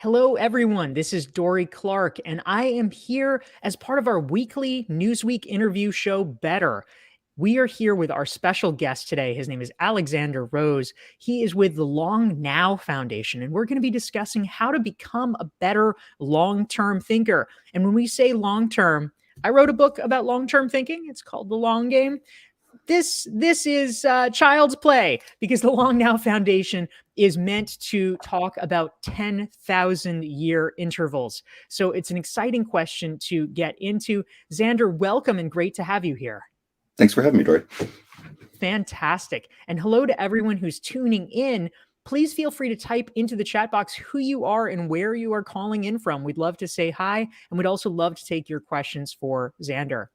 Hello, everyone. This is Dorie Clark, and I am here as part of our weekly Newsweek interview show, Better. We are here with our special guest today. His name is Alexander Rose. He is with the Long Now Foundation, and we're going to be discussing how to become a better long term thinker. And when we say long term, I wrote a book about long term thinking. It's called The Long Game. This is child's play because the Long Now Foundation is meant to talk about 10,000 year intervals. So it's an exciting question to get into. Xander, welcome and great to have you here. Thanks for having me, Dory. Fantastic. And hello to everyone who's tuning in. Please feel free to type into the chat box who you are and where you are calling in from. We'd love to say hi, and we'd also love to take your questions for Xander.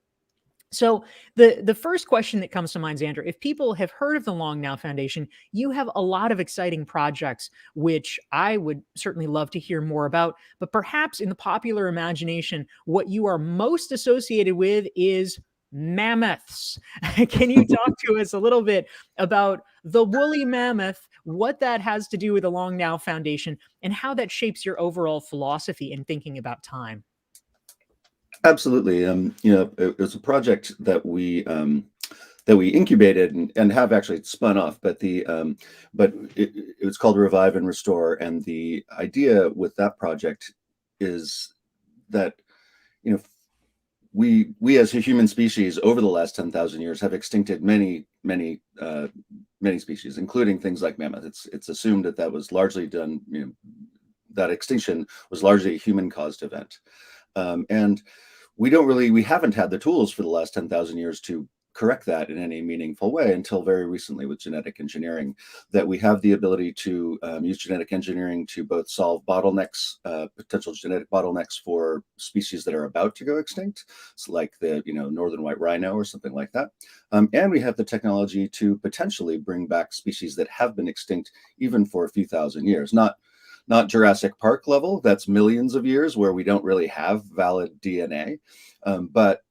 So the first question that comes to mind, Xander, if people have heard of the Long Now Foundation, you have a lot of exciting projects, which I would certainly love to hear more about. But perhaps in the popular imagination, what you are most associated with is mammoths. Can you talk to us a little bit about the woolly mammoth, what that has to do with the Long Now Foundation, and how that shapes your overall philosophy in thinking about time? Absolutely. It was a project that we incubated and have actually spun off, but it was called Revive and Restore, and the idea with that project is that you know we as a human species over the last 10,000 years have extincted many species, including things like mammoth. It's assumed that was largely done. That extinction was largely a human-caused event. And we haven't had the tools for the last 10,000 years to correct that in any meaningful way until very recently with genetic engineering, that we have the ability to use genetic engineering to both solve bottlenecks, potential genetic bottlenecks for species that are about to go extinct, so like the northern white rhino or something like that. And we have the technology to potentially bring back species that have been extinct even for a few thousand years. Not Jurassic Park level, that's millions of years where we don't really have valid DNA, but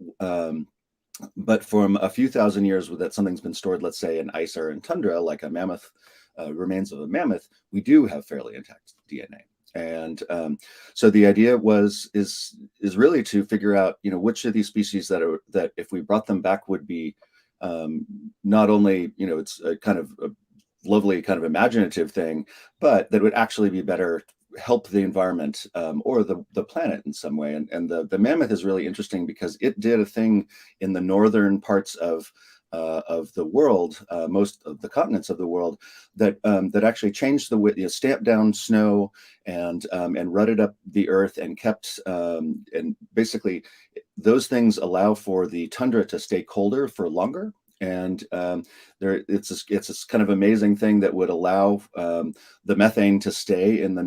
from a few thousand years that something's been stored, let's say in ice or in tundra, like a mammoth, remains of a mammoth, we do have fairly intact DNA. And so the idea is really to figure out, which of these species that if we brought them back would be not only, it's a kind of a lovely kind of imaginative thing, but that would actually be better, help the environment or the planet in some way. And the mammoth is really interesting because it did a thing in the northern parts of the world, most of the continents of the world, that actually changed the way, stamped down snow and rutted up the earth and kept and basically those things allow for the tundra to stay colder for longer. And it's this kind of amazing thing that would allow the methane to stay in the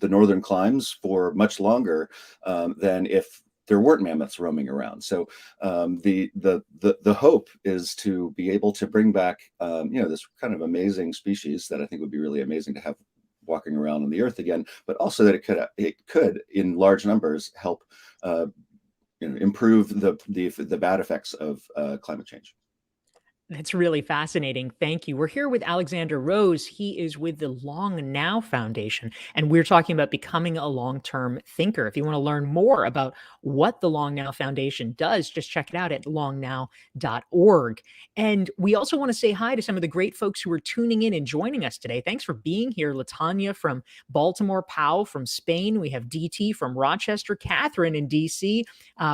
northern climes for much longer than if there weren't mammoths roaming around. So the hope is to be able to bring back this kind of amazing species that I think would be really amazing to have walking around on the earth again, but also that it could in large numbers help improve the bad effects of climate change. That's really fascinating. Thank you. We're here with Alexander Rose. He is with the Long Now Foundation, and we're talking about becoming a long-term thinker. If you want to learn more about what the Long Now Foundation does, just check it out at longnow.org. And we also want to say hi to some of the great folks who are tuning in and joining us today. Thanks for being here. Latanya from Baltimore, Pau from Spain. We have DT from Rochester, Catherine in DC.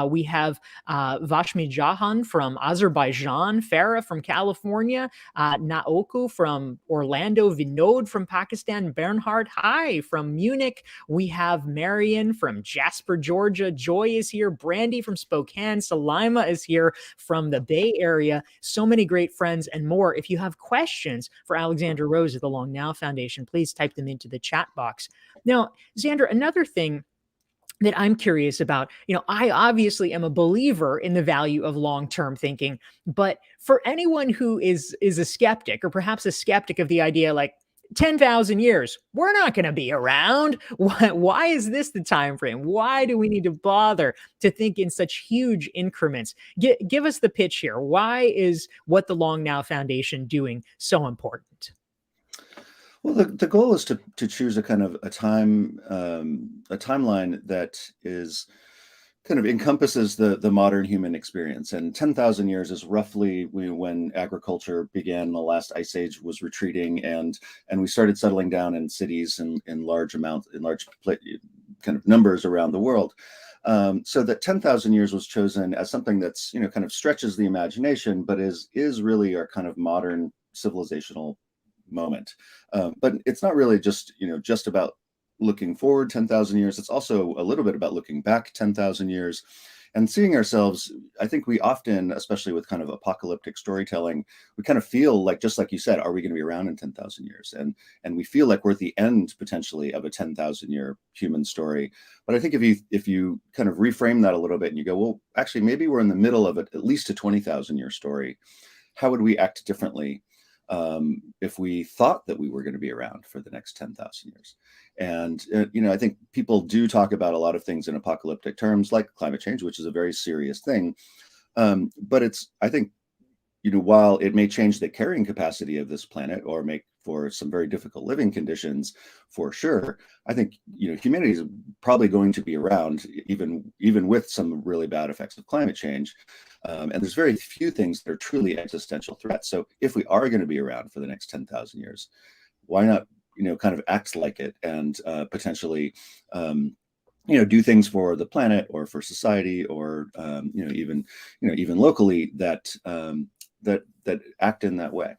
We have Vashmi Jahan from Azerbaijan, Farah from California, Naoku from Orlando, Vinod from Pakistan, Bernhard, hi from Munich. We have Marion from Jasper, Georgia. Joy is here. Brandy from Spokane. Salima is here from the Bay Area. So many great friends and more. If you have questions for Alexander Rose of the Long Now Foundation, please type them into the chat box. Now, Xander, another thing that I'm curious about, I obviously am a believer in the value of long-term thinking, but for anyone who is a skeptic or perhaps a skeptic of the idea, like 10,000 years, we're not going to be around. Why is this the time frame? Why do we need to bother to think in such huge increments? Give us the pitch here. Why is what the Long Now Foundation doing so important? Well, the goal is to choose a kind of a timeline that is kind of encompasses the modern human experience. And 10,000 years is roughly when agriculture began, the last ice age was retreating, and we started settling down in cities in large amounts, in large kind of numbers around the world. So that 10,000 years was chosen as something that's, kind of stretches the imagination, but is really our kind of modern civilizational moment. But it's not really just about looking forward 10,000 years. It's also a little bit about looking back 10,000 years and seeing ourselves. I think we often, especially with kind of apocalyptic storytelling, we kind of feel like, just like you said, are we going to be around in 10,000 years? And we feel like we're at the end potentially of a 10,000 year human story. But I think if you kind of reframe that a little bit and you go, well, actually, maybe we're in the middle of at least a 20,000 year story. How would we act differently if we thought that we were going to be around for the next 10,000 years? And, I think people do talk about a lot of things in apocalyptic terms, like climate change, which is a very serious thing. But I think, while it may change the carrying capacity of this planet or make for some very difficult living conditions, for sure, I think, humanity is probably going to be around even with some really bad effects of climate change. And there's very few things that are truly existential threats. So if we are going to be around for the next 10,000 years, why not, kind of act like it and potentially, do things for the planet or for society or, even locally that act in that way.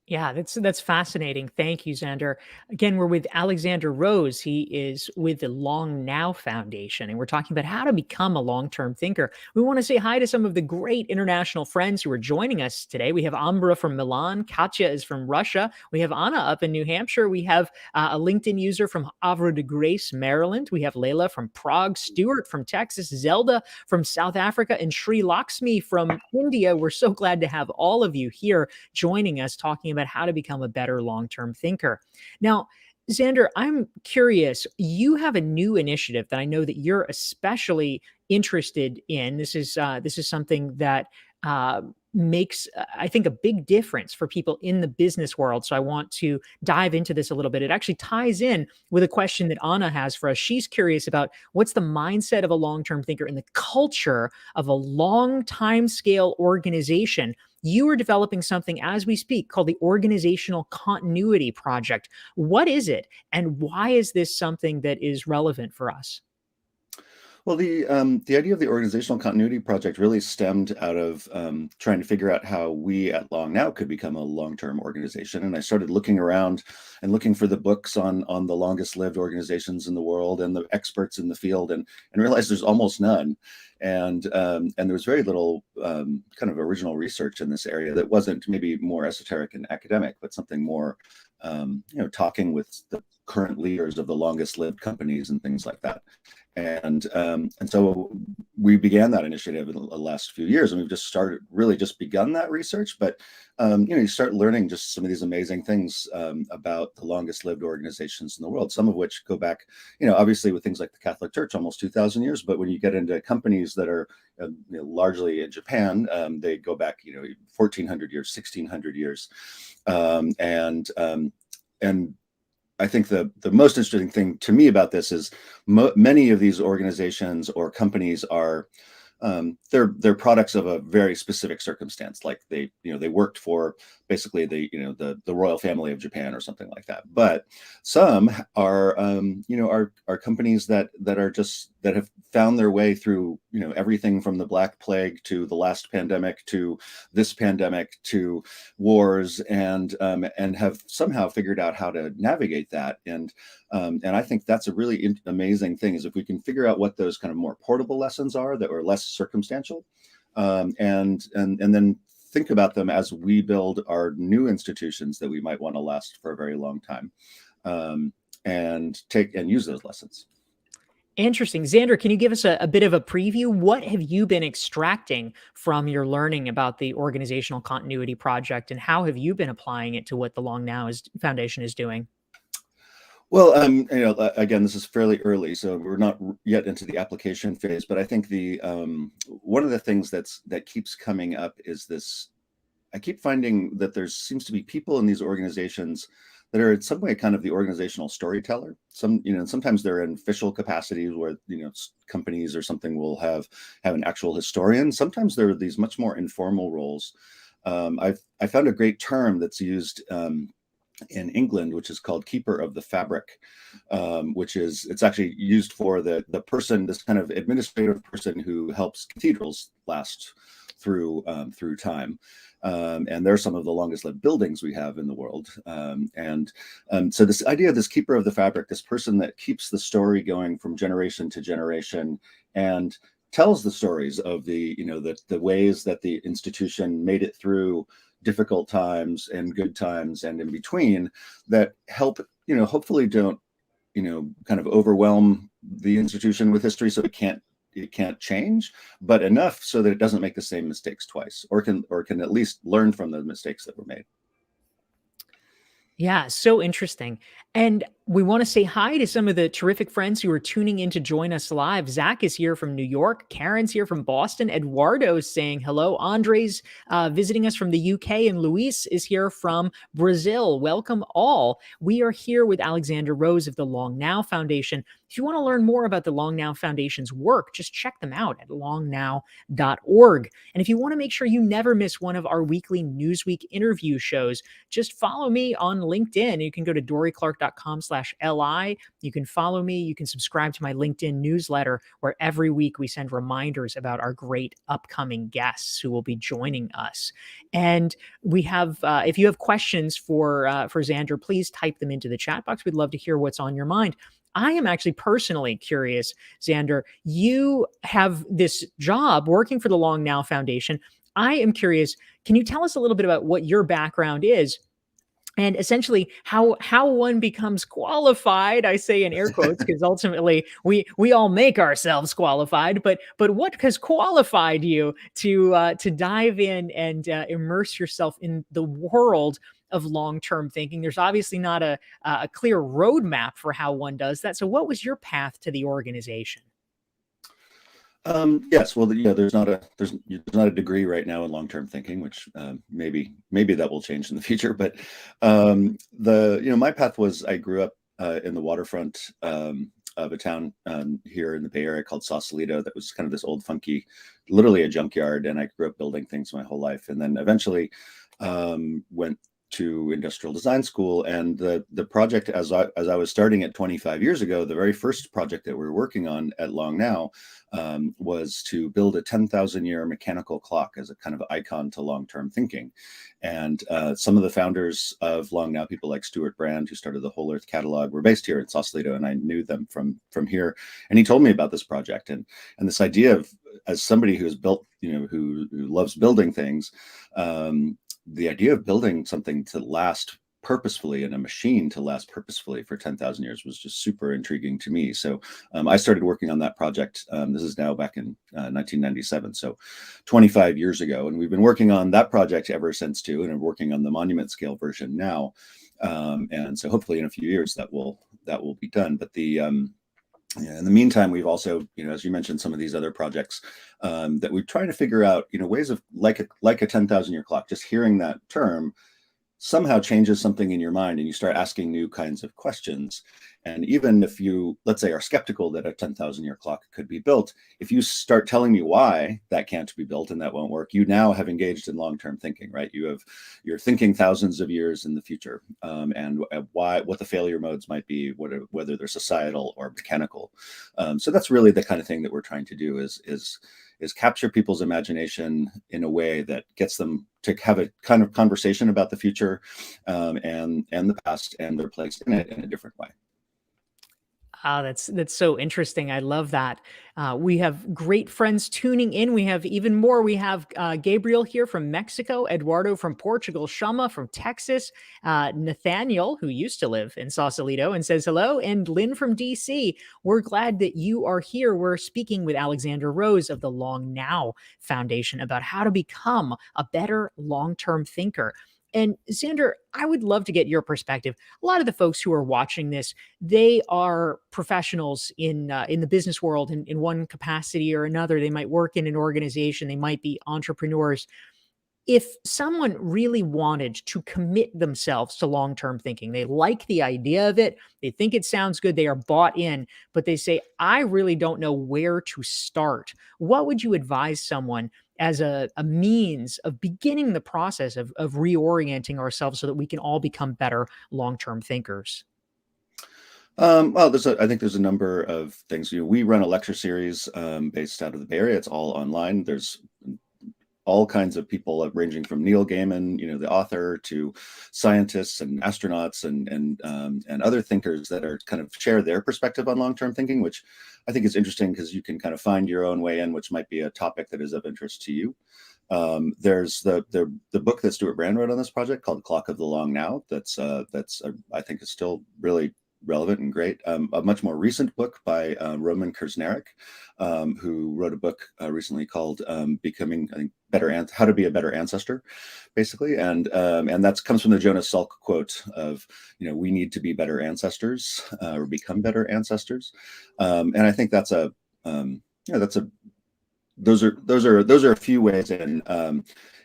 Yeah, that's fascinating. Thank you, Xander. Again, we're with Alexander Rose. He is with the Long Now Foundation, and we're talking about how to become a long-term thinker. We want to say hi to some of the great international friends who are joining us today. We have Ambra from Milan. Katya is from Russia. We have Anna up in New Hampshire. We have a LinkedIn user from Havre de Grace, Maryland. We have Layla from Prague, Stuart from Texas, Zelda from South Africa, and Sri Lakshmi from India. We're so glad to have all of you here joining us, talking about how to become a better long-term thinker. Now, Xander, I'm curious, you have a new initiative that I know that you're especially interested in. This is something that makes, I think, a big difference for people in the business world. So I want to dive into this a little bit. It actually ties in with a question that Anna has for us. She's curious about what's the mindset of a long-term thinker and the culture of a long time scale organization. You are developing something as we speak called the Organizational Continuity Project. What is it, and why is this something that is relevant for us? Well, the idea of the organizational continuity project really stemmed out of trying to figure out how we at Long Now could become a long-term organization. And I started looking around and looking for the books on the longest-lived organizations in the world and the experts in the field, and realized there's almost none. And there was very little kind of original research in this area that wasn't maybe more esoteric and academic, but something more talking with the current leaders of the longest-lived companies and things like that. And so we began that initiative in the last few years, and we've just begun that research. But you start learning just some of these amazing things about the longest lived organizations in the world, some of which go back, obviously with things like the Catholic Church, almost 2,000 years. But when you get into companies that are largely in Japan, they go back, 1,400 years, 1,600 years. And I think the most interesting thing to me about this is many of these organizations or companies are they're products of a very specific circumstance. Like they worked for basically the royal family of Japan or something like that. But some are are companies that have found their way through everything from the Black Plague to the last pandemic to this pandemic to wars, and have somehow figured out how to navigate that. And I think that's a really amazing thing, is if we can figure out what those kind of more portable lessons are that are less circumstantial, and then think about them as we build our new institutions that we might want to last for a very long time, and use those lessons. Interesting. Xander, can you give us a bit of a preview? What have you been extracting from your learning about the Organizational Continuity Project, and how have you been applying it to what the Long Now Foundation is doing? Well, again, this is fairly early, so we're not yet into the application phase. But I think the one of the things that keeps coming up is this I keep finding that there seems to be people in these organizations that are in some way kind of the organizational storyteller. Sometimes they're in official capacities where, companies or something will have an actual historian. Sometimes there are these much more informal roles. I found a great term that's used in England, which is called keeper of the fabric, it's actually used for the person, this kind of administrative person who helps cathedrals last through time. And they're some of the longest lived buildings we have in the world. So this idea of this keeper of the fabric, this person that keeps the story going from generation to generation and tells the stories of the ways that the institution made it through difficult times and good times and in between, that help, hopefully don't, kind of overwhelm the institution with history so it can't change, but enough so that it doesn't make the same mistakes twice, or can at least learn from the mistakes that were made. Yeah, so interesting. And we want to say hi to some of the terrific friends who are tuning in to join us live. Zach is here from New York. Karen's here from Boston. Eduardo's saying hello. Andre's visiting us from the UK. And Luis is here from Brazil. Welcome all. We are here with Alexander Rose of the Long Now Foundation. If you want to learn more about the Long Now Foundation's work, just check them out at longnow.org. And if you want to make sure you never miss one of our weekly Newsweek interview shows, just follow me on LinkedIn. You can go to DorieClark.com/LI. You can follow me. You can subscribe to my LinkedIn newsletter, where every week we send reminders about our great upcoming guests who will be joining us. And we have, if you have questions for Xander, please type them into the chat box. We'd love to hear what's on your mind. I am actually personally curious, Xander, you have this job working for the Long Now Foundation. I am curious, can you tell us a little bit about what your background is and essentially how one becomes qualified? I say in air quotes because ultimately we all make ourselves qualified, but what has qualified you to dive in and immerse yourself in the world of long-term thinking? There's obviously not a clear roadmap for how one does that. So what was your path to the organization? Yes, well, there's not a degree right now in long-term thinking, which maybe that will change in the future. But my path was, I grew up in the waterfront of a town here in the Bay Area called Sausalito. That was kind of this old, funky, literally a junkyard, and I grew up building things my whole life, and then eventually went to industrial design school. And the project, as I was starting it 25 years ago, the very first project that we were working on at Long Now was to build a 10,000-year mechanical clock as a kind of icon to long-term thinking. And some of the founders of Long Now, people like Stuart Brand, who started the Whole Earth catalog, were based here in Sausalito, and I knew them from here. And he told me about this project and this idea of, as somebody who's built, who loves building things, the idea of building something to last purposefully and a machine to last purposefully for 10,000 years was just super intriguing to me. So I started working on that project. This is now back in 1997, so 25 years ago. And we've been working on that project ever since too, and I'm working on the monument scale version now. And so hopefully in a few years that will be done. But in the meantime, we've also, as you mentioned, some of these other projects that we're trying to figure out, ways of like a 10,000-year clock. Just hearing that term somehow changes something in your mind, and you start asking new kinds of questions. And even if you, let's say, are skeptical that a 10,000-year clock could be built, if you start telling me why that can't be built and that won't work, you now have engaged in long-term thinking, right? You're thinking thousands of years in the future, and what the failure modes might be, whether they're societal or mechanical. So that's really the kind of thing that we're trying to do is capture people's imagination in a way that gets them to have a kind of conversation about the future and the past and their place in it in a different way. That's so interesting. I love that. We have great friends tuning in. We have even more. We have Gabriel here from Mexico, Eduardo from Portugal, Shama from Texas, Nathaniel, who used to live in Sausalito and says hello, and Lynn from DC. We're glad that you are here. We're speaking with Alexander Rose of the Long Now Foundation about how to become a better long-term thinker. And Xander, I would love to get your perspective. A lot of the folks who are watching this, they are professionals in the business world in one capacity or another. They might work in an organization. They might be entrepreneurs. if someone really wanted to commit themselves to long-term thinking, they like the idea of it, they think it sounds good, they are bought in, but they say, I really don't know where to start. What would you advise someone as a means of beginning the process of reorienting ourselves so that we can all become better long-term thinkers? Well, I think there's a number of things. We run a lecture series based out of the Bay Area. It's all online. There's all kinds of people ranging from Neil Gaiman, the author, to scientists and astronauts and other thinkers that are kind of share their perspective on long-term thinking, which I think is interesting because you can kind of find your own way in, which might be a topic that is of interest to you. There's the book that Stuart Brand wrote on this project called Clock of the Long Now. I think is still really relevant and great. A much more recent book by Roman Kurznerek, who wrote a book recently called Becoming, I think, How to Be a Better Ancestor, basically, and that comes from the Jonas Salk quote of, we need to be better ancestors or become better ancestors, and I think that's a those are a few ways in.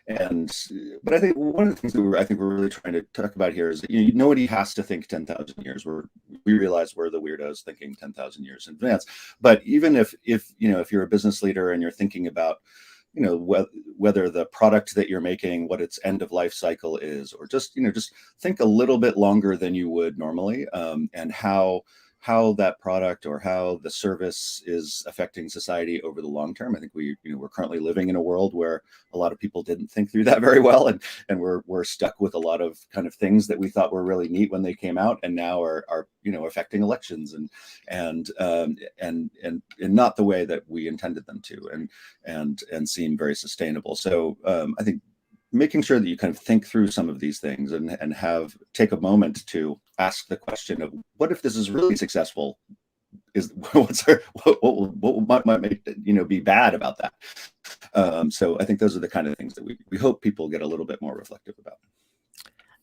But I think one of the things that we're really trying to talk about here is that nobody has to think 10,000 years. We realize we're the weirdos thinking 10,000 years in advance. But even if you're a business leader and you're thinking about whether the product that you're making, what its end of life cycle is, or just think a little bit longer than you would normally, and how that product or how the service is affecting society over the long term. I think we're currently living in a world where a lot of people didn't think through that very well, and we're stuck with a lot of kind of things that we thought were really neat when they came out, and now are affecting elections and not the way that we intended them to, and seem very sustainable. So I think making sure that you kind of think through some of these things and take a moment to ask the question of, what if this is really successful? What might be bad about that? So I think those are the kind of things that we hope people get a little bit more reflective about.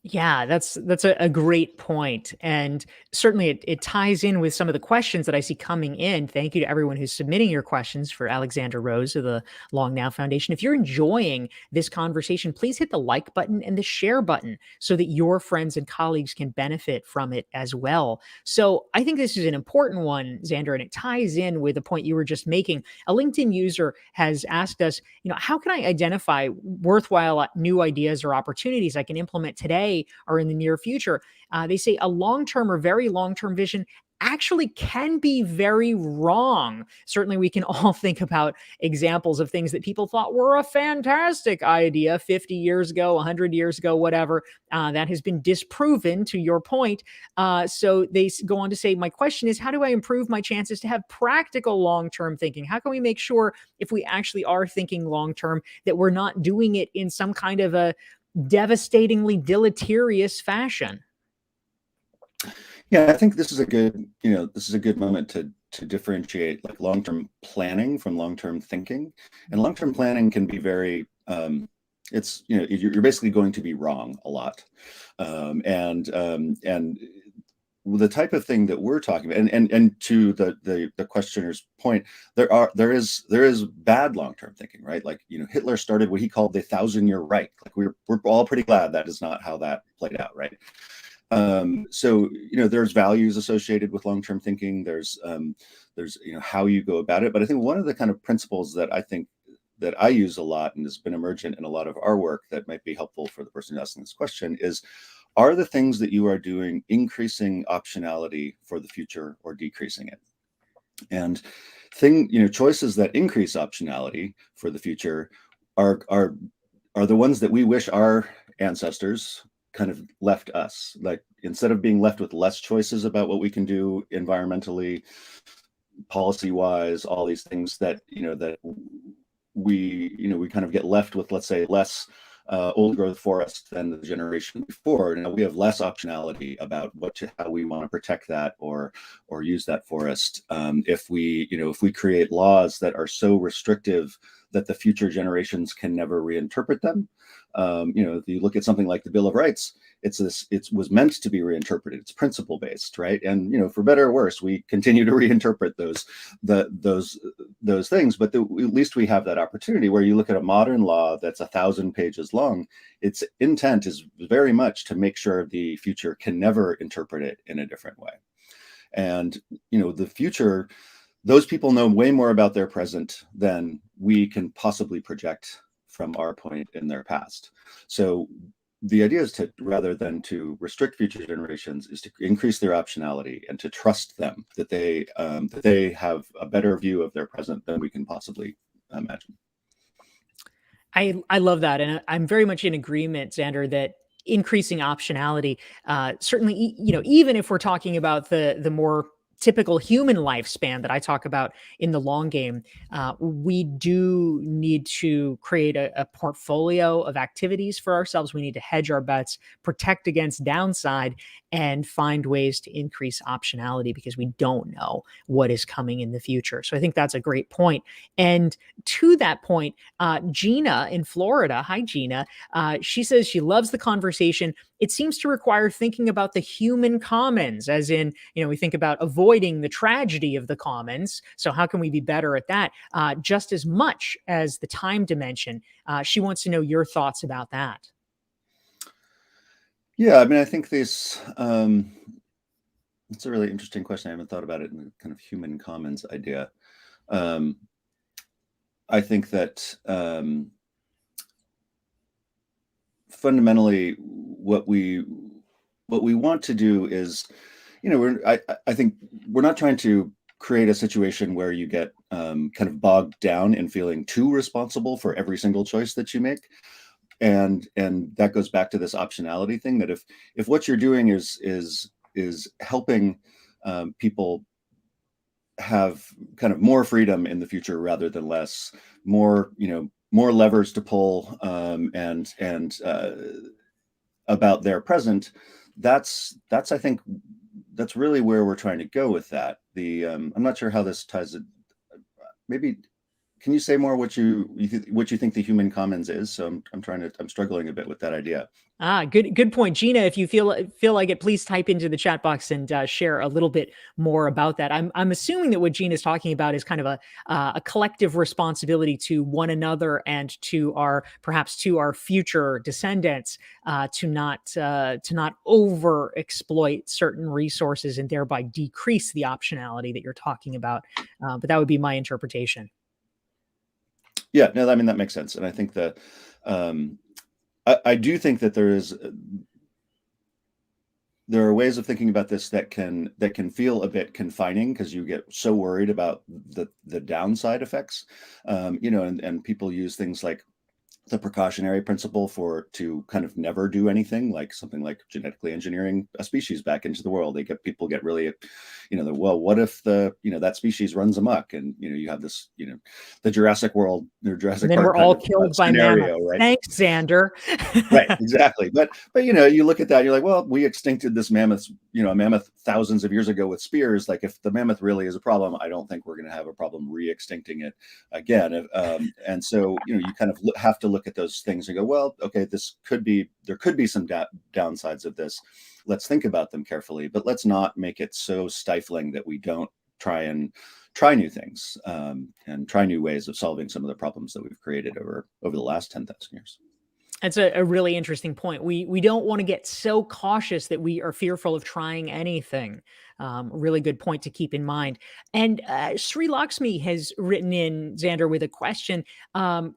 Yeah, that's a great point. And certainly it ties in with some of the questions that I see coming in. Thank you to everyone who's submitting your questions for Alexander Rose of the Long Now Foundation. If you're enjoying this conversation, please hit the like button and the share button so that your friends and colleagues can benefit from it as well. So I think this is an important one, Xander, and it ties in with the point you were just making. A LinkedIn user has asked us, how can I identify worthwhile new ideas or opportunities I can implement today or in the near future? They say a long-term or very long-term vision actually can be very wrong. Certainly, we can all think about examples of things that people thought were a fantastic idea 50 years ago, 100 years ago, whatever. That has been disproven, to your point. So they go on to say, my question is, how do I improve my chances to have practical long-term thinking? How can we make sure, if we actually are thinking long-term, that we're not doing it in some kind of a devastatingly deleterious fashion? Yeah, I think this is a good moment to differentiate like long-term planning from long-term thinking. And long-term planning can be very it's you're basically going to be wrong a lot, and the type of thing that we're talking about, and to the questioner's point, there is bad long-term thinking, right? Like Hitler started what he called the 1,000-year Reich. Like we're all pretty glad that is not how that played out, right? So there's values associated with long-term thinking. There's how you go about it. But I think one of the kind of principles that I think that I use a lot and has been emergent in a lot of our work that might be helpful for the person asking this question is, are the things that you are doing increasing optionality for the future or decreasing it? And choices that increase optionality for the future are the ones that we wish our ancestors kind of left us. Like, instead of being left with less choices about what we can do environmentally, policy wise, all these things that we kind of get left with, let's say, less old growth forest than the generation before. Now we have less optionality about how we want to protect that or use that forest. If we create laws that are so restrictive that the future generations can never reinterpret them. If you look at something like the Bill of Rights, it was meant to be reinterpreted. It's principle based, right? And for better or worse, we continue to reinterpret those those things, but at least we have that opportunity where you look at a modern law that's 1,000 pages long. Its intent is very much to make sure the future can never interpret it in a different way. And the future, those people know way more about their present than we can possibly project from our point in their past. So the idea is to, rather than to restrict future generations, is to increase their optionality and to trust them that they have a better view of their present than we can possibly imagine. I love that, and I'm very much in agreement, Xander, that increasing optionality, certainly, even if we're talking about the more typical human lifespan that I talk about in the long game, we do need to create a portfolio of activities for ourselves. We need to hedge our bets, protect against downside, and find ways to increase optionality because we don't know what is coming in the future. So I think that's a great point. And to that point, Gina in Florida, hi Gina, she says she loves the conversation. It seems to require thinking about the human commons, as in, we think about avoiding the tragedy of the commons. So how can we be better at that? Just as much as the time dimension. She wants to know your thoughts about that. Yeah, I mean, I think this, it's a really interesting question. I haven't thought about it in the kind of human commons idea. I think that fundamentally what we want to do is, I think we're not trying to create a situation where you get kind of bogged down in feeling too responsible for every single choice that you make. And that goes back to this optionality thing, that if what you're doing is helping people have kind of more freedom in the future rather than less, more levers to pull, and about their present, that's I think that's really where we're trying to go with that. I'm not sure how this ties it. Maybe can you say more what you think the human commons is? So I'm struggling a bit with that idea. Good point, Gina. If you feel like it, please type into the chat box and share a little bit more about that. I'm assuming that what Gina's talking about is kind of a collective responsibility to one another and to perhaps to our future descendants, to not over exploit certain resources and thereby decrease the optionality that you're talking about. But that would be my interpretation. Yeah, no, I mean that makes sense, and I think that I do think that there are ways of thinking about this that can feel a bit confining because you get so worried about the downside effects, and people use things like the precautionary principle to kind of never do anything, like something like genetically engineering a species back into the world. People get really, well, what if that species runs amok, and you have this, the Jurassic World, the Jurassic And then Park we're kind all of killed by scenario, mammoths. right? Thanks, Xander. Right, exactly. But you look at that, you're like, well, we extincted this mammoth, a mammoth thousands of years ago with spears. Like, if the mammoth really is a problem, I don't think we're going to have a problem re-extincting it again. And so you kind of have to look at those things and go, well, okay, there could be some downsides of this. Let's think about them carefully, but let's not make it so stifling that we don't try new things, and try new ways of solving some of the problems that we've created over the last 10,000 years. That's a really interesting point. We don't want to get so cautious that we are fearful of trying anything. Really good point to keep in mind. And Sri Lakshmi has written in, Xander, with a question.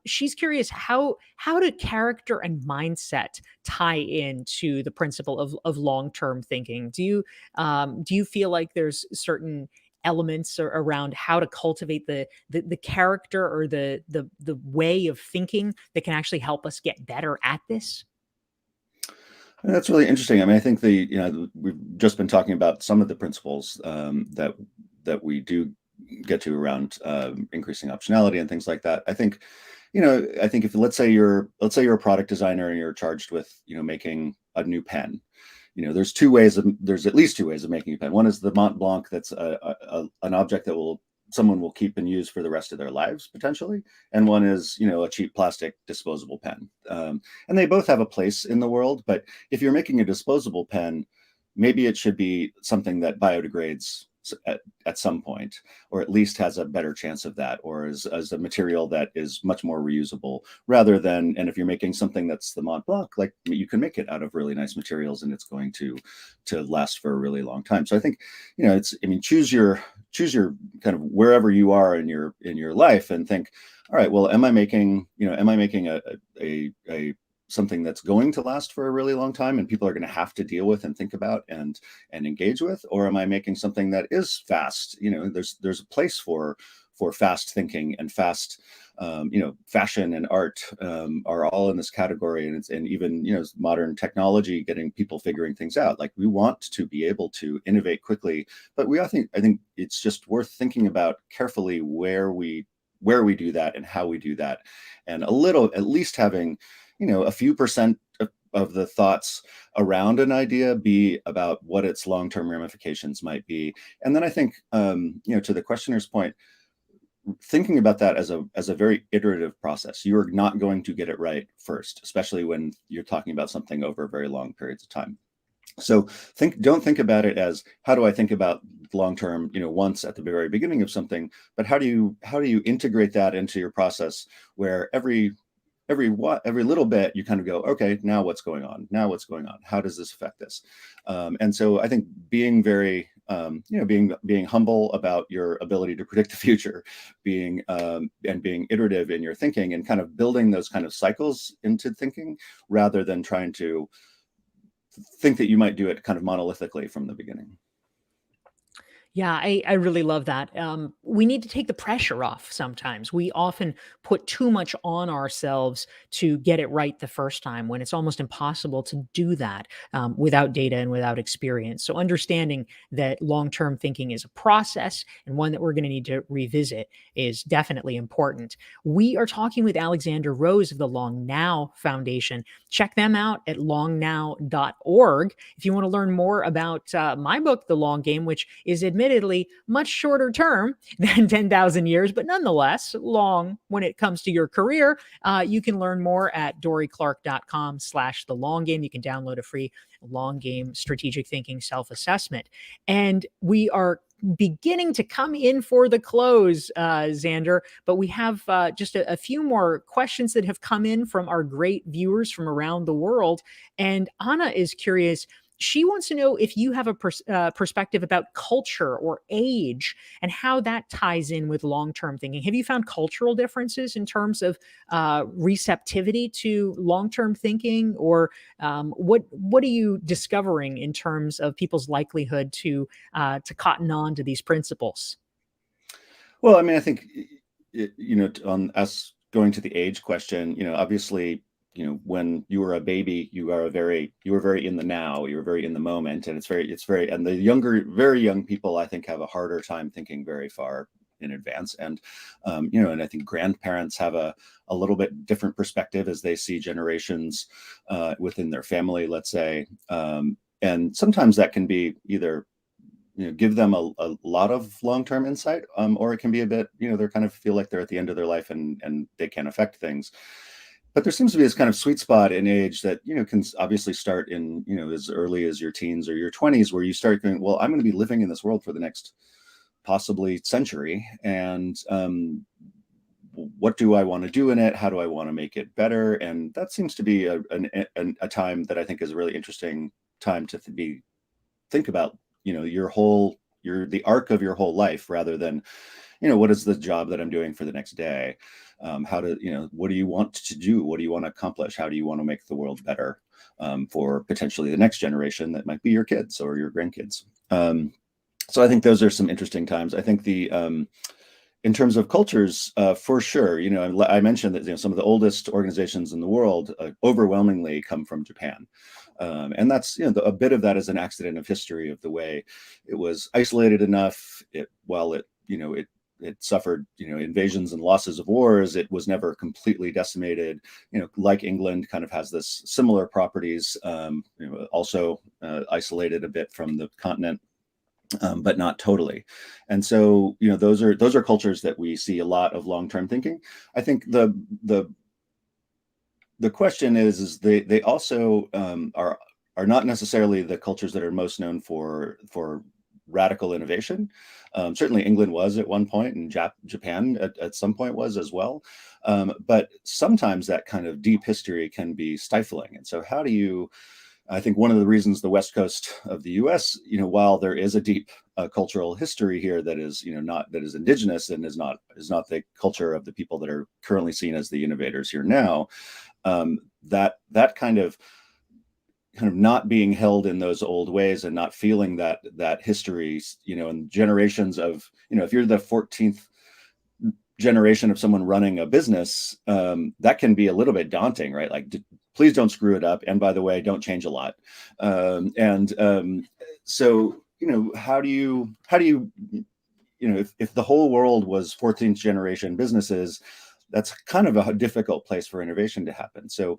She's curious, how do character and mindset tie into the principle of long-term thinking? Do you feel like there's certain elements around how to cultivate the character or the way of thinking that can actually help us get better at this? That's really interesting. I mean, I think we've just been talking about some of the principles that we do get to around increasing optionality and things like that. I think if let's say you're a product designer and you're charged with making a new pen. There's at least two ways of making a pen. One is the Mont Blanc, that's an object that someone will keep and use for the rest of their lives potentially, and one is a cheap plastic disposable pen. And they both have a place in the world, but if you're making a disposable pen, maybe it should be something that biodegrades at some point, or at least has a better chance of that, or as a material that is much more reusable, rather than, and if you're making something that's the Mont Blanc, like you can make it out of really nice materials and it's going to last for a really long time. So I think, it's, I mean, choose your kind of wherever you are in your life, and think, all right, well, am I making a something that's going to last for a really long time and people are going to have to deal with and think about and engage with, or am I making something that is fast? There's a place for fast thinking, and fast, fashion and art are all in this category, and even modern technology, getting people figuring things out. Like, we want to be able to innovate quickly, but I think it's just worth thinking about carefully where we do that and how we do that, and at least having a few percent of the thoughts around an idea be about what its long-term ramifications might be. And then I think, to the questioner's point, thinking about that as a very iterative process. You are not going to get it right first, especially when you're talking about something over very long periods of time. So don't think about it as, how do I think about long-term, once at the very beginning of something, but how do you integrate that into your process, where every little bit you kind of go, okay, now what's going on? How does this affect this? And so I think being very, being humble about your ability to predict the future, being iterative in your thinking, and kind of building those kind of cycles into thinking, rather than trying to think that you might do it kind of monolithically from the beginning. Yeah, I really love that. We need to take the pressure off sometimes. We often put too much on ourselves to get it right the first time, when it's almost impossible to do that without data and without experience. So, understanding that long term thinking is a process, and one that we're going to need to revisit, is definitely important. We are talking with Alexander Rose of the Long Now Foundation. Check them out at longnow.org. If you want to learn more about my book, The Long Game, which is admittedly much shorter term than 10,000 years, but nonetheless long when it comes to your career, you can learn more at dorieclark.com/the long game. You can download a free long game strategic thinking self-assessment. And we are beginning to come in for the close, Xander, but we have just a few more questions that have come in from our great viewers from around the world. And Anna is curious. She wants to know if you have a perspective about culture or age, and how that ties in with long-term thinking. Have you found cultural differences in terms of receptivity to long-term thinking, or what are you discovering in terms of people's likelihood to cotton on to these principles? Well, I mean, I think, on us going to the age question, obviously, when you were a baby, you were very in the now, you were very in the moment, and and the very young people, I think, have a harder time thinking very far in advance. And, and I think grandparents have a little bit different perspective as they see generations within their family, let's say. And sometimes that can be either, give them a lot of long-term insight, or it can be a bit, they kind of feel like they're at the end of their life, and they can't affect things. But there seems to be this kind of sweet spot in age that, can obviously start in, as early as your teens or your 20s, where you start going, well, I'm going to be living in this world for the next possibly century. And what do I want to do in it? How do I want to make it better? And that seems to be a time that I think is a really interesting time to think about, the arc of your whole life, rather than, what is the job that I'm doing for the next day? What do you want to do? What do you want to accomplish? How do you want to make the world better for potentially the next generation that might be your kids or your grandkids? So I think those are some interesting times. I think in terms of cultures, for sure, I mentioned that some of the oldest organizations in the world overwhelmingly come from Japan. And that's, a bit of that is an accident of history, of the way it was isolated enough. It suffered, invasions and losses of wars. It was never completely decimated. Like England, kind of has this similar properties. Also isolated a bit from the continent, but not totally. And so, those are cultures that we see a lot of long-term thinking. I think the question is they also are are not necessarily the cultures that are most known for radical innovation. Certainly, England was at one point, and Japan at some point was as well. But sometimes that kind of deep history can be stifling. And so, how do you? I think one of the reasons the West Coast of the U.S., while there is a deep cultural history here that is, not that is indigenous and is not the culture of the people that are currently seen as the innovators here now, that kind of not being held in those old ways and not feeling that history, and generations of, if you're the 14th generation of someone running a business, that can be a little bit daunting, right? Like, please don't screw it up. And by the way, don't change a lot. So, how do you, if the whole world was 14th generation businesses, that's kind of a difficult place for innovation to happen. So,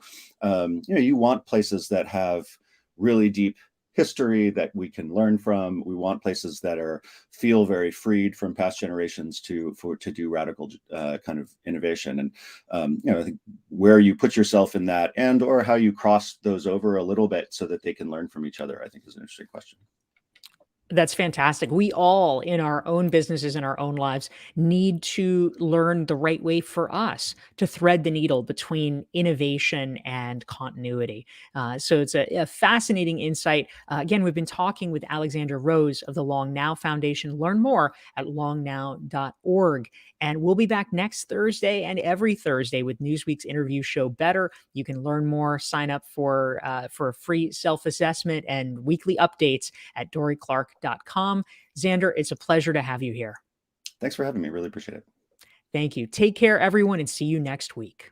you want places that have really deep history that we can learn from. We want places that feel very freed from past generations to do radical kind of innovation. And I think where you put yourself in that, and or how you cross those over a little bit so that they can learn from each other, I think is an interesting question. That's fantastic. We all, in our own businesses and our own lives, need to learn the right way for us to thread the needle between innovation and continuity. So it's a fascinating insight. Again, we've been talking with Alexander Rose of the Long Now Foundation. Learn more at longnow.org. And we'll be back next Thursday and every Thursday with Newsweek's interview show Better. You can learn more, sign up for a free self-assessment and weekly updates at DorieClark.com. Xander, it's a pleasure to have you here. Thanks for having me. Really appreciate it. Thank you. Take care, everyone, and see you next week.